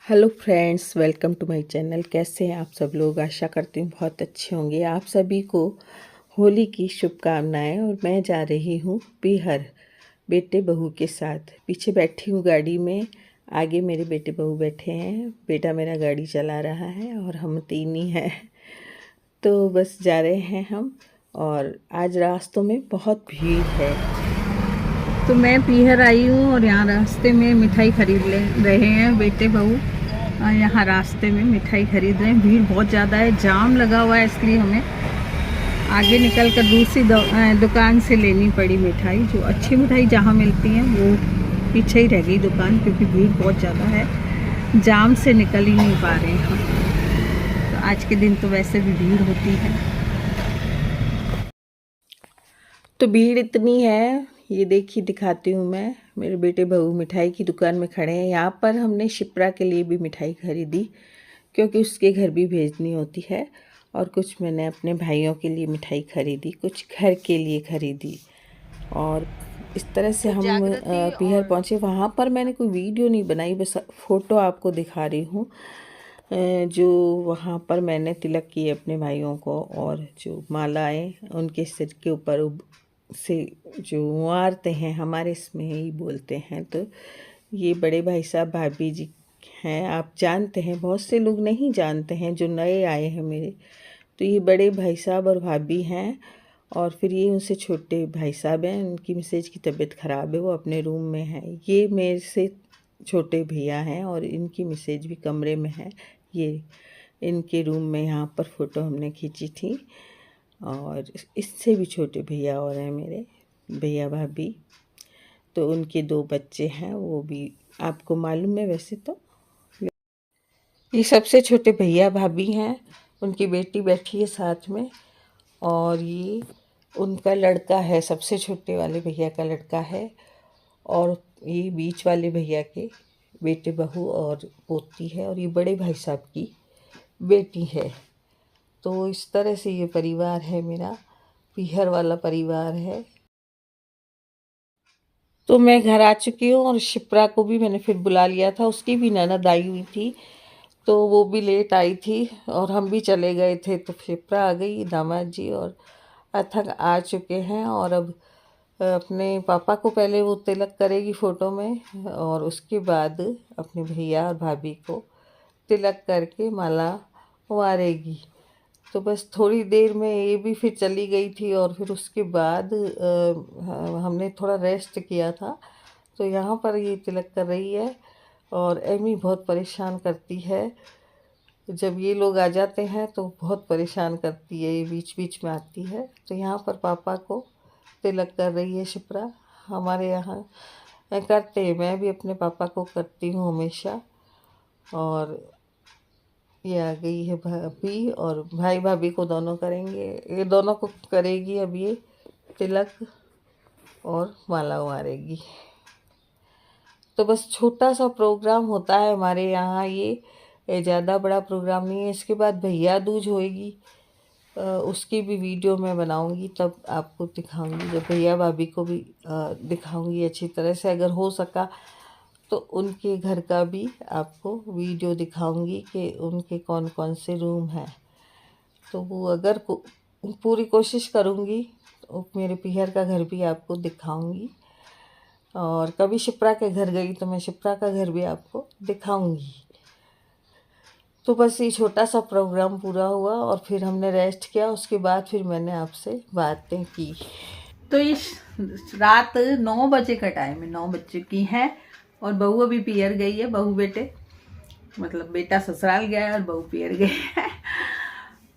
Hello friends, welcome to my channel. कैसे हैं आप सब लोग? आशा करती हूँ बहुत अच्छे होंगे। आप सभी को होली की शुभकामनाएं। और मैं जा रही हूँ पीहर बेटे बहू के साथ। पीछे बैठी हूँ गाड़ी में, आगे मेरे बेटे बहू बैठे हैं। बेटा मेरा गाड़ी चला रहा है और हम तीन ही हैं। तो बस जा रहे हैं हम। और आज रास्तों में बहुत भीड़ है। तो मैं पीहर आई हूँ और यहाँ रास्ते में मिठाई खरीद ले रहे हैं बेटे बहू। यहाँ रास्ते में मिठाई खरीद रहे हैं। भीड़ बहुत ज़्यादा है, जाम लगा हुआ है, इसलिए हमें आगे निकल कर दूसरी दुकान से लेनी पड़ी मिठाई। जो अच्छी मिठाई जहाँ मिलती है वो पीछे ही रह गई दुकान, क्योंकि भीड़ बहुत ज़्यादा है, जाम से निकल ही नहीं पा रहे हैं हम। तो आज के दिन तो वैसे भी भीड़ होती है। तो भीड़ इतनी है, ये देखिए दिखाती हूँ मैं। मेरे बेटे बहू मिठाई की दुकान में खड़े हैं। यहाँ पर हमने शिप्रा के लिए भी मिठाई खरीदी, क्योंकि उसके घर भी भेजनी होती है। और कुछ मैंने अपने भाइयों के लिए मिठाई खरीदी, कुछ घर के लिए खरीदी। और इस तरह से हम पीहर पहुँचे। वहाँ पर मैंने कोई वीडियो नहीं बनाई, बस फ़ोटो आपको दिखा रही हूँ। जो वहाँ पर मैंने तिलक किए अपने भाइयों को, और जो मालाएँ उनके सिर के ऊपर से जो उतारते हैं, हमारे इसमें ही बोलते हैं। तो ये बड़े भाई साहब भाभी जी हैं, आप जानते हैं। बहुत से लोग नहीं जानते हैं जो नए आए हैं मेरे। तो ये बड़े भाई साहब और भाभी हैं। और फिर ये उनसे छोटे भाई साहब हैं। उनकी मिसेज की तबीयत ख़राब है, वो अपने रूम में है। ये मेरे से छोटे भैया हैं और इनकी मिसेज भी कमरे में है। ये इनके रूम में यहाँ पर फ़ोटो हमने खींची थी। और इससे भी छोटे भैया और हैं मेरे, भैया भाभी। तो उनके 2 बच्चे हैं, वो भी आपको मालूम है वैसे तो। ये सबसे छोटे भैया भाभी हैं, उनकी बेटी बैठी है साथ में। और ये उनका लड़का है, सबसे छोटे वाले भैया का लड़का है। और ये बीच वाले भैया के बेटे बहू और पोती है। और ये बड़े भाई साहब की बेटी है। तो इस तरह से ये परिवार है मेरा, पीहर वाला परिवार है। तो मैं घर आ चुकी हूँ और शिप्रा को भी मैंने फिर बुला लिया था। उसकी भी ननद आई हुई थी, तो वो भी लेट आई थी और हम भी चले गए थे। तो शिप्रा आ गई, दामाद जी और अथक आ चुके हैं। और अब अपने पापा को पहले वो तिलक करेगी फ़ोटो में, और उसके बाद अपने भैया और भाभी को तिलक करके माला उतारेगी। तो बस थोड़ी देर में ये भी फिर चली गई थी। और फिर उसके बाद हमने थोड़ा रेस्ट किया था। तो यहाँ पर ये तिलक कर रही है। और एमी बहुत परेशान करती है, जब ये लोग आ जाते हैं तो बहुत परेशान करती है, ये बीच बीच में आती है। तो यहाँ पर पापा को तिलक कर रही है शिप्रा। हमारे यहाँ करते हैं, मैं भी अपने पापा को करती हूँ हमेशा। और ये आ गई है भाभी, और भाई भाभी को दोनों करेंगे, ये दोनों को करेगी अब ये तिलक और माला उतारेगी। तो बस छोटा सा प्रोग्राम होता है हमारे यहाँ, ये ज़्यादा बड़ा प्रोग्राम नहीं है। इसके बाद भैया दूज होएगी, उसकी भी वीडियो मैं बनाऊंगी, तब आपको दिखाऊंगी। जब भैया भाभी को भी दिखाऊंगी अच्छी तरह से, अगर हो सका तो उनके घर का भी आपको वीडियो दिखाऊंगी कि उनके कौन कौन से रूम हैं। तो वो अगर पूरी कोशिश करूंगी तो मेरे पीहर का घर भी आपको दिखाऊंगी। और कभी शिप्रा के घर गई तो मैं शिप्रा का घर भी आपको दिखाऊंगी। तो बस ये छोटा सा प्रोग्राम पूरा हुआ और फिर हमने रेस्ट किया। उसके बाद फिर मैंने आपसे बातें की। तो इस रात 9 बजे का टाइम है, 9 बज चुकी हैं। और बहू अभी पीहर गई है। बहू बेटे मतलब बेटा ससुराल गया है और बहू पीहर गई है।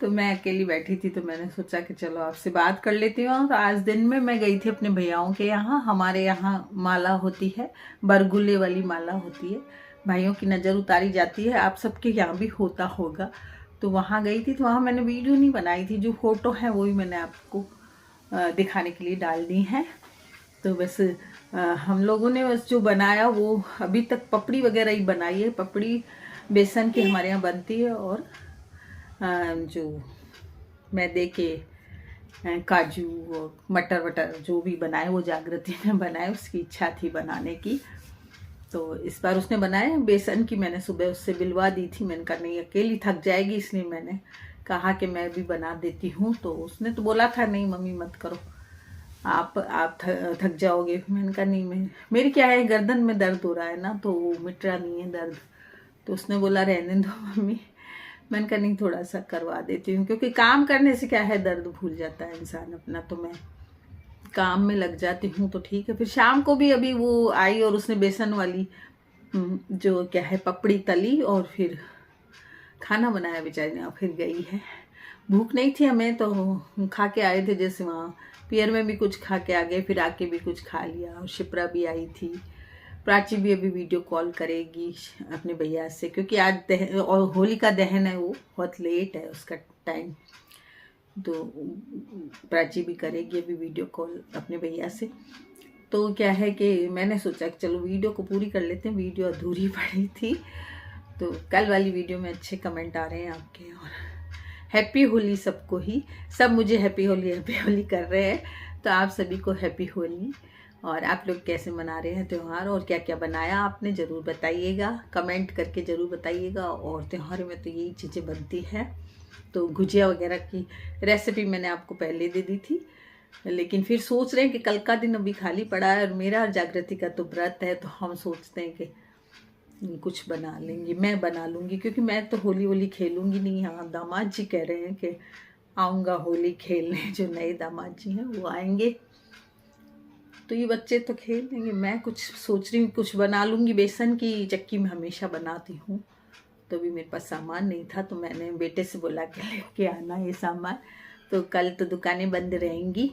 तो मैं अकेली बैठी थी, तो मैंने सोचा कि चलो आपसे बात कर लेती हूँ। और आज दिन में मैं गई थी अपने भैयाओं के यहाँ। हमारे यहाँ माला होती है, बरगुले वाली माला होती है, भाइयों की नज़र उतारी जाती है। आप सबके यहाँ भी होता होगा। तो वहाँ गई थी, तो वहाँ मैंने वीडियो नहीं बनाई थी। जो फ़ोटो है वही मैंने आपको दिखाने के लिए डाल दी है। तो बस हम लोगों ने बस जो बनाया वो अभी तक पपड़ी वगैरह ही बनाई है। पपड़ी बेसन की हमारे यहाँ बनती है, और जो मैदे के काजू और मटर वटर जो भी बनाए वो जागृति ने बनाए, उसकी इच्छा थी बनाने की। तो तो इस बार उसने बनाया बेसन की, मैंने सुबह उससे बिलवा दी थी। मैंने कहा नहीं अकेली थक जाएगी, इसलिए मैंने कहा कि मैं भी बना देती हूँ। तो उसने तो बोला था नहीं मम्मी मत करो, आप थक जाओगे। मैंने कहा नहीं, मेरी क्या है गर्दन में दर्द हो रहा है ना, तो वो मिट रहा नहीं है दर्द। तो उसने बोला रहने दो मम्मी। मैंने कहा नहीं थोड़ा सा करवा देती हूँ, क्योंकि काम करने से क्या है दर्द भूल जाता है इंसान अपना। तो मैं काम में लग जाती हूँ तो ठीक है। फिर शाम को भी अभी वो आई और उसने बेसन वाली जो क्या है पपड़ी तली और फिर खाना बनाया बेचारी ने, और फिर गई है। भूख नहीं थी हमें तो खा के आए थे, जैसे वहाँ पियर में भी कुछ खा के आ गए, फिर आके भी कुछ खा लिया। और शिप्रा भी आई थी, प्राची भी अभी वीडियो कॉल करेगी अपने भैया से, क्योंकि आज दहन और होली का दहन है, वो बहुत लेट है उसका टाइम। तो प्राची भी करेगी अभी वीडियो कॉल अपने भैया से। तो क्या है कि मैंने सोचा कि चलो वीडियो को पूरी कर लेते हैं, वीडियो अधूरी पड़ी थी। तो कल वाली वीडियो में अच्छे कमेंट आ रहे हैं आपके, और हैप्पी होली सबको ही, सब मुझे हैप्पी होली कर रहे हैं। तो आप सभी को हैप्पी होली। और आप लोग कैसे मना रहे हैं त्यौहार, और क्या क्या बनाया आपने ज़रूर बताइएगा, कमेंट करके ज़रूर बताइएगा। और त्यौहार में तो यही चीज़ें बनती हैं। तो गुजिया वगैरह की रेसिपी मैंने आपको पहले दे दी थी, लेकिन फिर सोच रहे हैं कि कल का दिन अभी खाली पड़ा है और मेरा जागृति का तो व्रत है, तो हम सोचते हैं कि कुछ बना लेंगे, मैं बना लूँगी, क्योंकि मैं तो होली खेलूँगी नहीं। हाँ दामाद जी कह रहे हैं कि आऊँगा होली खेलने, जो नए दामाद जी हैं वो आएंगे, तो ये बच्चे तो खेल लेंगे। मैं कुछ सोच रही हूँ कुछ बना लूँगी। बेसन की चक्की में हमेशा बनाती हूँ, तो अभी मेरे पास सामान नहीं था, तो मैंने बेटे से बोला कि लेके आना ये सामान। तो कल तो दुकानें बंद रहेंगी,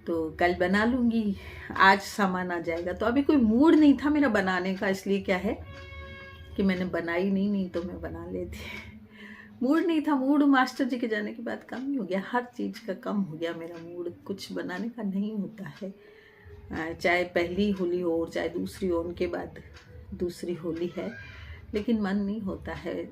तो कल बना लूँगी, आज सामान आ जाएगा। तो अभी कोई मूड नहीं था मेरा बनाने का, इसलिए क्या है कि मैंने बनाई नहीं तो मैं बना लेती। मूड नहीं था, मूड मास्टर जी के जाने के बाद कम ही हो गया, हर चीज़ का कम हो गया मेरा मूड, कुछ बनाने का नहीं होता है। चाहे पहली होली हो चाहे दूसरी हो, उनके बाद दूसरी होली है, लेकिन मन नहीं होता है,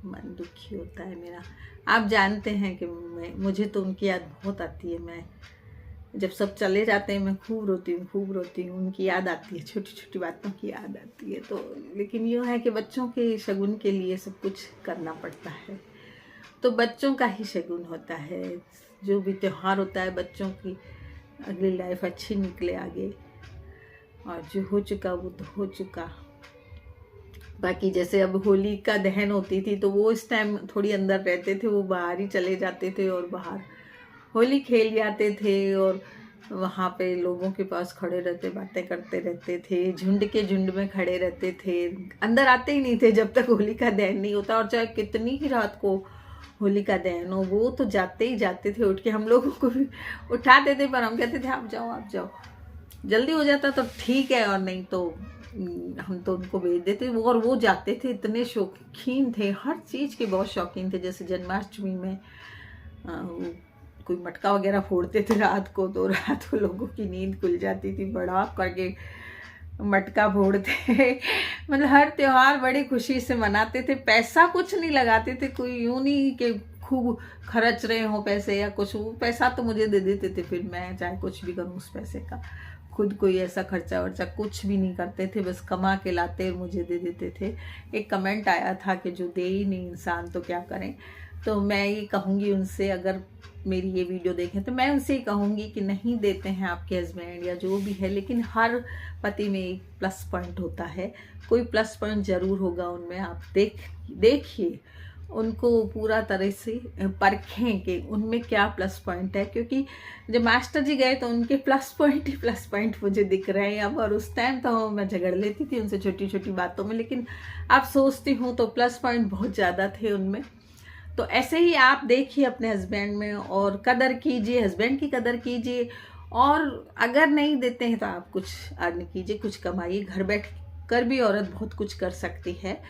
मन दुखी होता है मेरा। आप जानते हैं कि मुझे तो उनकी याद बहुत आती है। मैं जब सब चले जाते हैं मैं खूब रोती हूँ, उनकी याद आती है, छोटी छोटी बातों की याद आती है। तो लेकिन यूँ है कि बच्चों के शगुन के लिए सब कुछ करना पड़ता है, तो बच्चों का ही शगुन होता है। जो भी त्यौहार होता है बच्चों की अगली लाइफ अच्छी निकले आगे, और जो हो चुका वो तो हो चुका। बाकी जैसे अब होली का दहन होती थी तो वो इस टाइम थोड़ी अंदर रहते थे, वो बाहर ही चले जाते थे और बाहर होली खेल जाते थे, और वहाँ पे लोगों के पास खड़े रहते बातें करते रहते थे, झुंड के झुंड में खड़े रहते थे, अंदर आते ही नहीं थे जब तक होली का दहन नहीं होता। और चाहे कितनी ही रात को होली का दहन हो, वो तो जाते ही जाते थे, उठ के हम लोगों को भी उठाते थे, पर हम कहते थे आप जाओ, जल्दी हो जाता तो ठीक है, और नहीं तो हम तो उनको भेज देते। और वो जाते थे, इतने शौकीन थे, हर चीज़ के बहुत शौकीन थे। जैसे जन्माष्टमी में कोई मटका वगैरह फोड़ते थे रात को, तो रात को लोगों की नींद खुल जाती थी, बड़ा करके मटका फोड़ते। मतलब हर त्यौहार बड़ी खुशी से मनाते थे, पैसा कुछ नहीं लगाते थे, कोई यूँ नहीं कि खूब खर्च रहे हो पैसे या कुछ, वो पैसा तो मुझे दे देते थे, फिर मैं चाहे कुछ भी करूँ उस पैसे का। खुद कोई ऐसा खर्चा वर्चा कुछ भी नहीं करते थे, बस कमा के लाते और मुझे दे देते थे। एक कमेंट आया था कि जो दे ही नहीं इंसान तो क्या करें। तो मैं ये कहूँगी उनसे, अगर मेरी ये वीडियो देखें तो मैं उनसे ही कहूँगी कि नहीं देते हैं आपके हस्बैंड या जो भी है, लेकिन हर पति में एक प्लस पॉइंट होता है, कोई प्लस पॉइंट ज़रूर होगा उनमें। आप देखिए उनको पूरा तरह से परखें कि उनमें क्या प्लस पॉइंट है, क्योंकि जब मास्टर जी गए तो उनके प्लस पॉइंट मुझे दिख रहे हैं अब। और उस टाइम तो मैं झगड़ लेती थी उनसे छोटी छोटी बातों में, लेकिन अब सोचती हूँ तो प्लस पॉइंट बहुत ज़्यादा थे उनमें। तो ऐसे ही आप देखिए अपने हस्बैंड में और कदर कीजिए, हस्बैंड की कदर कीजिए। और अगर नहीं देते हैं तो आप कुछ अर्न कीजिए, कुछ कमाइए। घर बैठ कर भी औरत बहुत कुछ कर सकती है,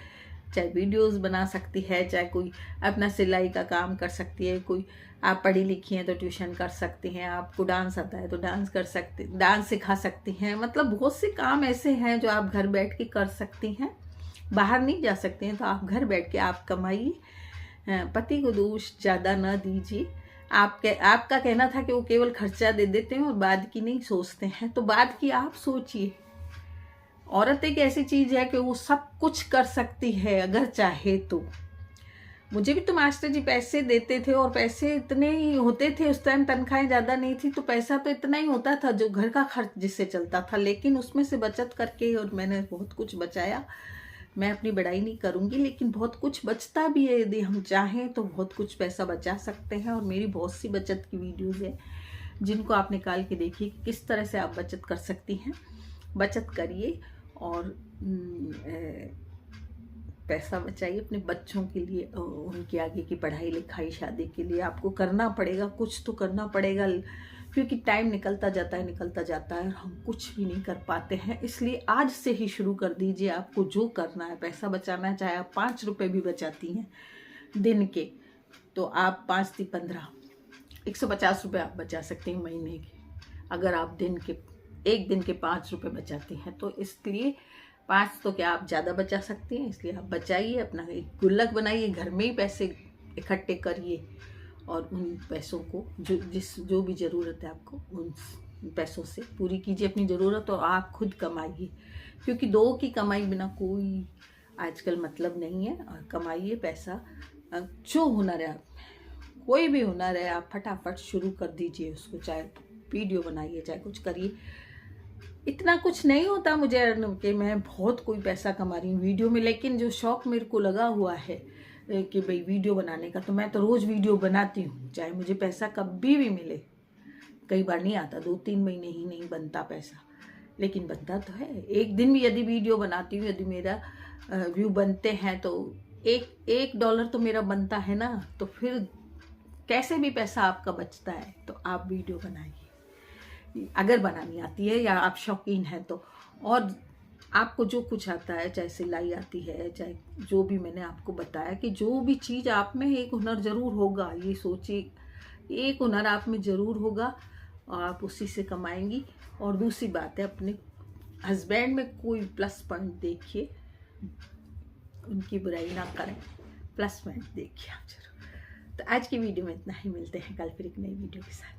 चाहे वीडियोस बना सकती है, चाहे कोई अपना सिलाई का काम कर सकती है, कोई आप पढ़ी लिखी हैं तो ट्यूशन कर सकती हैं, आपको डांस आता है तो डांस सिखा सकती हैं। मतलब बहुत से काम ऐसे हैं जो आप घर बैठ के कर सकती हैं, बाहर नहीं जा सकते हैं तो आप घर बैठ के आप कमाइए। पति को दोष ज़्यादा न दीजिए। आपका कहना था कि वो केवल खर्चा दे देते हैं और बाद की नहीं सोचते हैं, तो बाद की आप सोचिए, औरत एक ऐसी चीज है कि वो सब कुछ कर सकती है अगर चाहे तो। मुझे भी तो मास्टर जी पैसे देते थे और पैसे इतने ही होते थे उस टाइम, तनख्वाहें ज़्यादा नहीं थी तो पैसा तो इतना ही होता था जो घर का खर्च जिससे चलता था, लेकिन उसमें से बचत करके और मैंने बहुत कुछ बचाया। मैं अपनी बड़ाई नहीं करूँगी, लेकिन बहुत कुछ बचता भी है, यदि हम चाहें तो बहुत कुछ पैसा बचा सकते हैं। और मेरी बहुत सी बचत की वीडियोज़ है जिनको आप निकाल के देखिए कि किस तरह से आप बचत कर सकती हैं। बचत करिए और पैसा बचाइए अपने बच्चों के लिए, उनकी आगे की पढ़ाई लिखाई शादी के लिए आपको करना पड़ेगा, कुछ तो करना पड़ेगा, क्योंकि टाइम निकलता जाता है और हम कुछ भी नहीं कर पाते हैं। इसलिए आज से ही शुरू कर दीजिए, आपको जो करना है। पैसा बचाना, चाहे आप 5 रुपये भी बचाती हैं दिन के, तो आप 5 × 15 150 रुपये आप बचा सकते हैं महीने के, अगर आप एक दिन के 5 रुपये बचाते हैं तो। इसलिए 5 तो क्या आप ज़्यादा बचा सकती हैं, इसलिए आप बचाइए, अपना एक गुल्लक बनाइए, घर में ही पैसे इकट्ठे करिए और उन पैसों को जो भी ज़रूरत है आपको उन पैसों से पूरी कीजिए अपनी ज़रूरत, और आप खुद कमाइए, क्योंकि दो की कमाई बिना कोई आजकल मतलब नहीं है। और कमाइए पैसा, जो हुनर है, कोई भी हुनर है, आप फटाफट शुरू कर दीजिए उसको, चाहे वीडियो बनाइए, चाहे कुछ करिए। इतना कुछ नहीं होता मुझे कि मैं बहुत कोई पैसा कमा रही हूँ वीडियो में, लेकिन जो शौक़ मेरे को लगा हुआ है कि भाई वीडियो बनाने का, तो मैं तो रोज़ वीडियो बनाती हूँ, चाहे मुझे पैसा कभी भी मिले। कई बार नहीं आता, 2-3 महीने ही नहीं बनता पैसा, लेकिन बनता तो है। एक दिन भी यदि वीडियो बनाती हूँ, यदि मेरा व्यू बनते हैं तो $1 तो मेरा बनता है ना, तो फिर कैसे भी पैसा आपका बचता है। तो आप वीडियो बनाइए अगर बनानी आती है, या आप शौकीन हैं तो। और आपको जो कुछ आता है, चाहे सिलाई आती है, चाहे जो भी मैंने आपको बताया, कि जो भी चीज़ आप में एक हुनर ज़रूर होगा, ये सोचिए, एक हुनर आप में ज़रूर होगा और आप उसी से कमाएंगी। और दूसरी बात है, अपने हस्बैंड में कोई प्लस पॉइंट देखिए, उनकी बुराई ना करें, प्लस पॉइंट देखिए आप जरूर। तो आज की वीडियो में इतना ही, मिलते हैं कल फिर एक नई वीडियो के साथ।